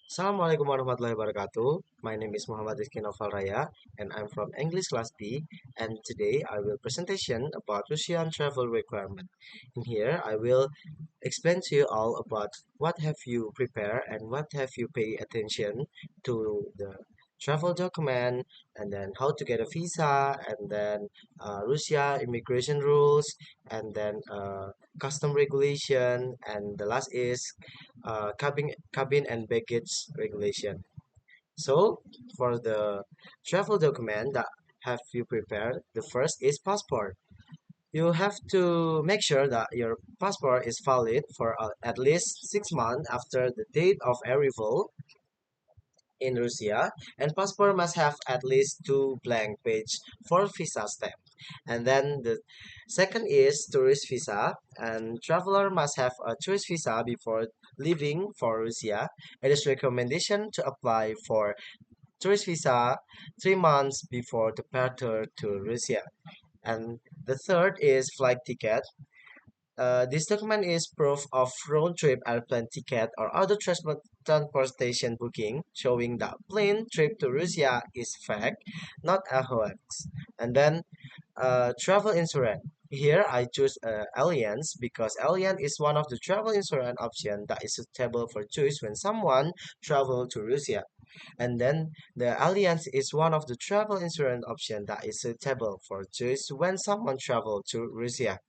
Assalamualaikum warahmatullahi wabarakatuh. My name is Muhammad Rizky Noval Raya and I'm from English Class B, and today I will presentation about Russian travel requirement. In here I will explain to you all about what have you prepared and what have you pay attention to the travel document, and then how to get a visa, and then Russia immigration rules, and then custom regulation, and the last is cabin and baggage regulation. So for the travel document that have you prepared, the first is passport. You have to make sure that your passport is valid for at least 6 months after the date of arrival in Russia, and passport must have at least two blank page for visa stamp. And then the second is tourist visa, and traveler must have a tourist visa before leaving for Russia. It is recommendation to apply for tourist visa 3 months before departure to Russia. And the third is flight ticket. This document is proof of round-trip airplane ticket or other transportation booking showing that plane trip to Russia is fact, not a hoax. And then travel insurance. Here I choose Allianz because Allianz is one of the travel insurance option that is suitable for choice when someone travel to Russia. And then the Allianz is one of the travel insurance option that is suitable for choice when someone travel to Russia.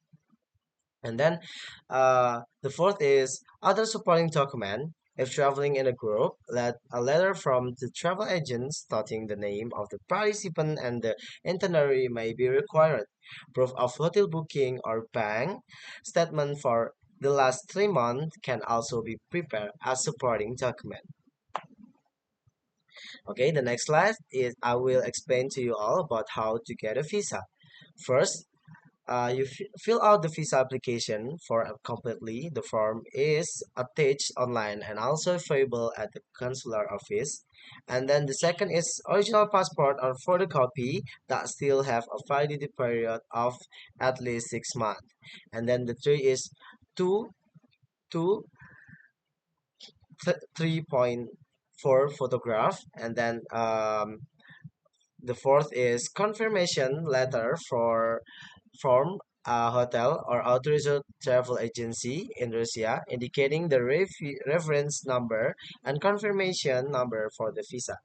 And then the fourth is other supporting document. If traveling in a group, let a letter from the travel agent stating the name of the participant and the itinerary may be required. Proof of hotel booking or bank statement for the last 3 months can also be prepared as supporting document. Okay, the next slide is I will explain to you all about how to get a visa. First, fill out the visa application for completely. The form is attached online and also available at the consular office. And then the second is original passport or photocopy that still have a validity period of at least 6 months. And then the three is two, two, 3.4 photograph. And then the fourth is confirmation letter for from a hotel or authorized travel agency in Russia indicating the reference number and confirmation number for the visa.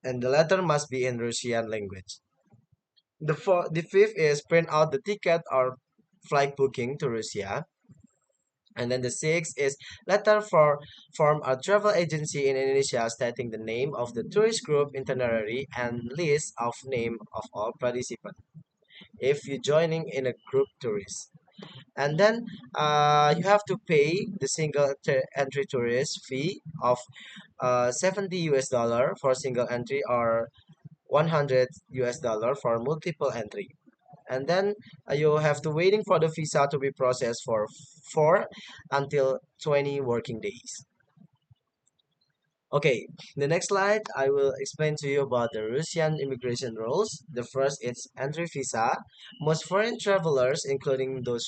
And the letter must be in Russian language. The fifth is print out the ticket or flight booking to Russia. And then the sixth is letter for from a travel agency in Indonesia stating the name of the tourist group itinerary and list of name of all participants if you're joining in a group tourist. And then you have to pay the single entry tourist fee of 70 US dollar for single entry or 100 US dollar for multiple entry. And then you have to waiting for the visa to be processed for 4 until 20 working days. Okay, the next slide I will explain to you about the Russian immigration rules. The first is entry visa. Most foreign travelers, including those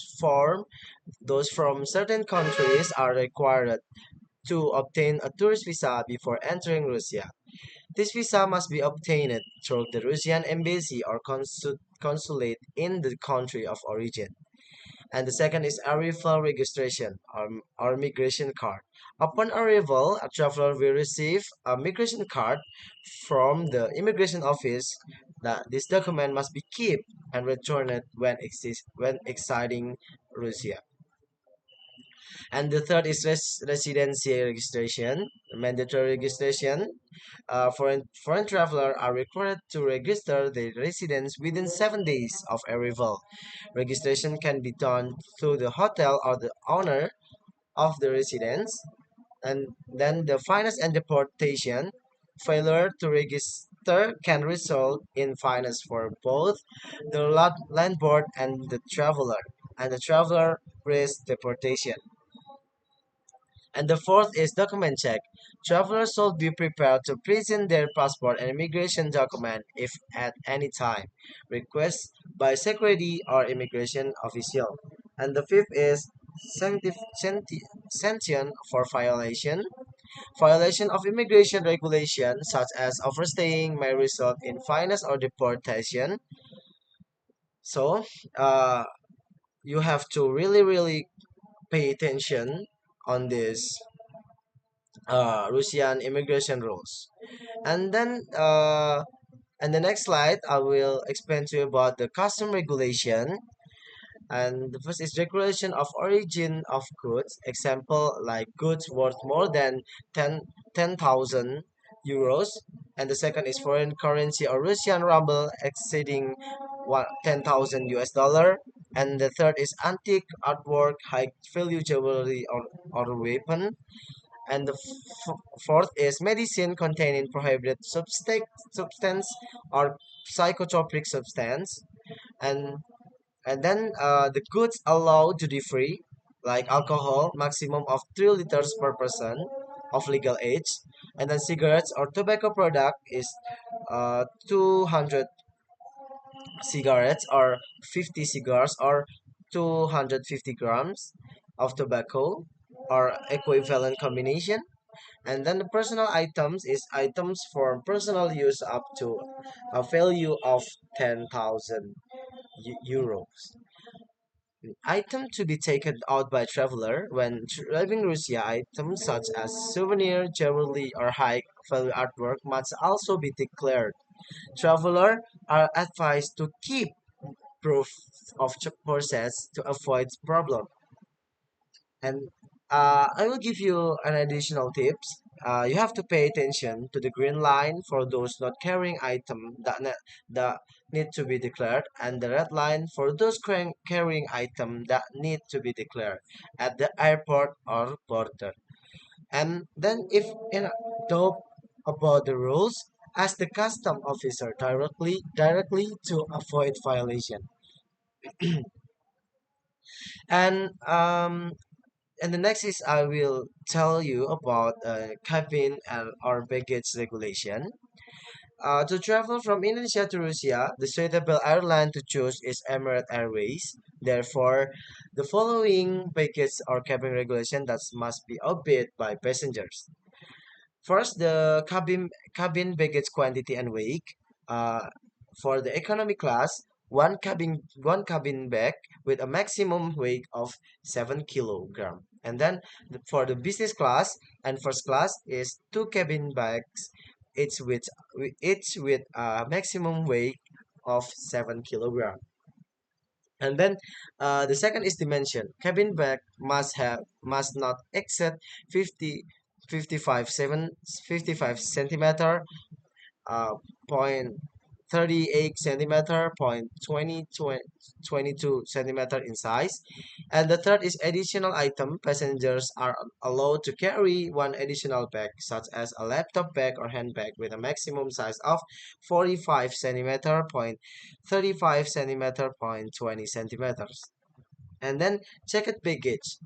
from certain countries, are required to obtain a tourist visa before entering Russia. This visa must be obtained through the Russian embassy or consulate in the country of origin. And the second is arrival registration or migration card. Upon arrival, a traveler will receive a migration card from the immigration office. That this document must be kept and returned when exiting Russia. And the third is residency registration, mandatory registration. Foreign traveler are required to register their residence within 7 days of arrival. Registration can be done through the hotel or the owner of the residence. And then the fines and deportation. Failure to register can result in fines for both the landlord and the traveler. And the traveler risks deportation. And the fourth is document check. Travelers should be prepared to present their passport and immigration document if at any time request by security or immigration official. And the fifth is sanction for violation. Violation of immigration regulations, such as overstaying, may result in fines or deportation. So, uh, you have to really pay attention on this Russian immigration rules. And then, in the next slide, I will explain to you about the custom regulation. And the first is regulation of origin of goods. Example, like goods worth more than 10,000 euros. And the second is foreign currency or Russian ruble exceeding 10,000 US dollar. And the third is antique artwork, high value jewelry or weapon. And the fourth is medicine containing prohibited substance or psychotropic substance. And then the goods allowed duty free, like alcohol, maximum of 3 liters per person of legal age. And then cigarettes or tobacco product is 200 cigarettes or 50 cigars or 250 grams of tobacco or equivalent combination. And then the personal items is items for personal use up to a value of 10,000 euros. Item to be taken out by traveler when leaving Russia. Items such as souvenir, jewelry, or high value artwork must also be declared. Traveler are advised to keep proof of purchase to avoid problem. And I will give you an additional tips. You have to pay attention to the green line for those not carrying item that need to be declared, and the red line for those carrying item that need to be declared at the airport or border. And then, if in doubt about the rules, ask the custom officer directly to avoid violation. And the next is I will tell you about cabin and or baggage regulation. To travel from Indonesia to Russia, the suitable airline to choose is Emirates Airways. Therefore, the following baggage or cabin regulation that must be obeyed by passengers. First, the cabin baggage quantity and weight. Uh, for the economy class, one cabin bag with a maximum weight of 7 kilogram. And then for the business class and first class is two cabin bags, each with a maximum weight of 7 kilogram. And then the second is dimension. Cabin bag must not exceed 50 55 centimeter, point 38 centimeter, point 22 centimeter in size. And the third is additional item. Passengers are allowed to carry one additional bag, such as a laptop bag or handbag with a maximum size of 45 centimeter, point 35 centimeter, point 20 centimeters. And then checked baggage.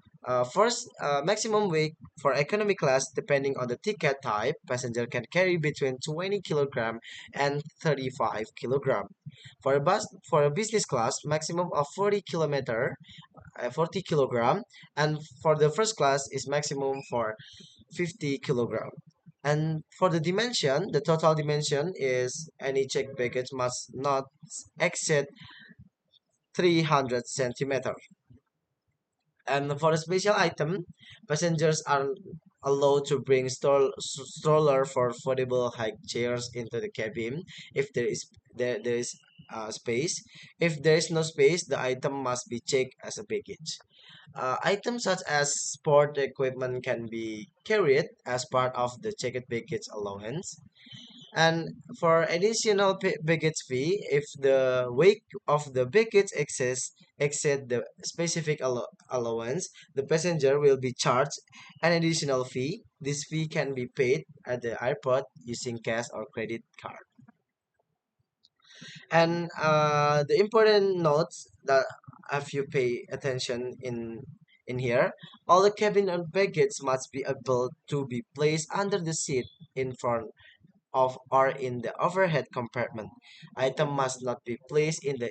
First, maximum weight for economy class, depending on the ticket type, passenger can carry between 20 kilogram and 35 kilogram. For a business class, maximum of 40 kilogram, and for the first class is maximum for 50 kilogram. And for the dimension, the total dimension is any checked baggage must not exceed 300 centimeter. And for a special item, passengers are allowed to bring stroller for foldable high chairs into the cabin if there is space. If there is no space, the item must be checked as a baggage. Items such as sport equipment can be carried as part of the checked baggage allowance. And for additional baggage fee, if the weight of the baggage exceed the specific allowance, the passenger will be charged an additional fee. This fee can be paid at the airport using cash or credit card. And the important notes that if you pay attention in here, all the cabin and baggage must be able to be placed under the seat in front of or in the overhead compartment. Item must not be placed in the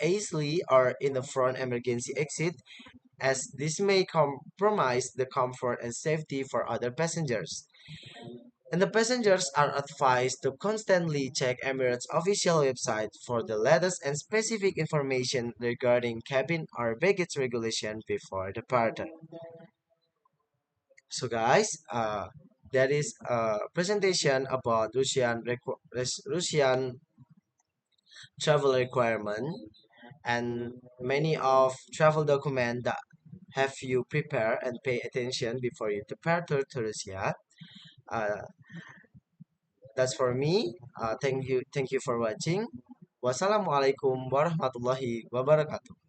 easily or in the front emergency exit, as this may compromise the comfort and safety for other passengers. And the passengers are advised to constantly check Emirates' official website for the latest and specific information regarding cabin or baggage regulation before departure. So, guys, that is a presentation about Russian travel requirement and many of travel document that have you prepare and pay attention before you depart to Russia. Uh, that's for me. Thank you for watching. Wassalamualaikum warahmatullahi wabarakatuh.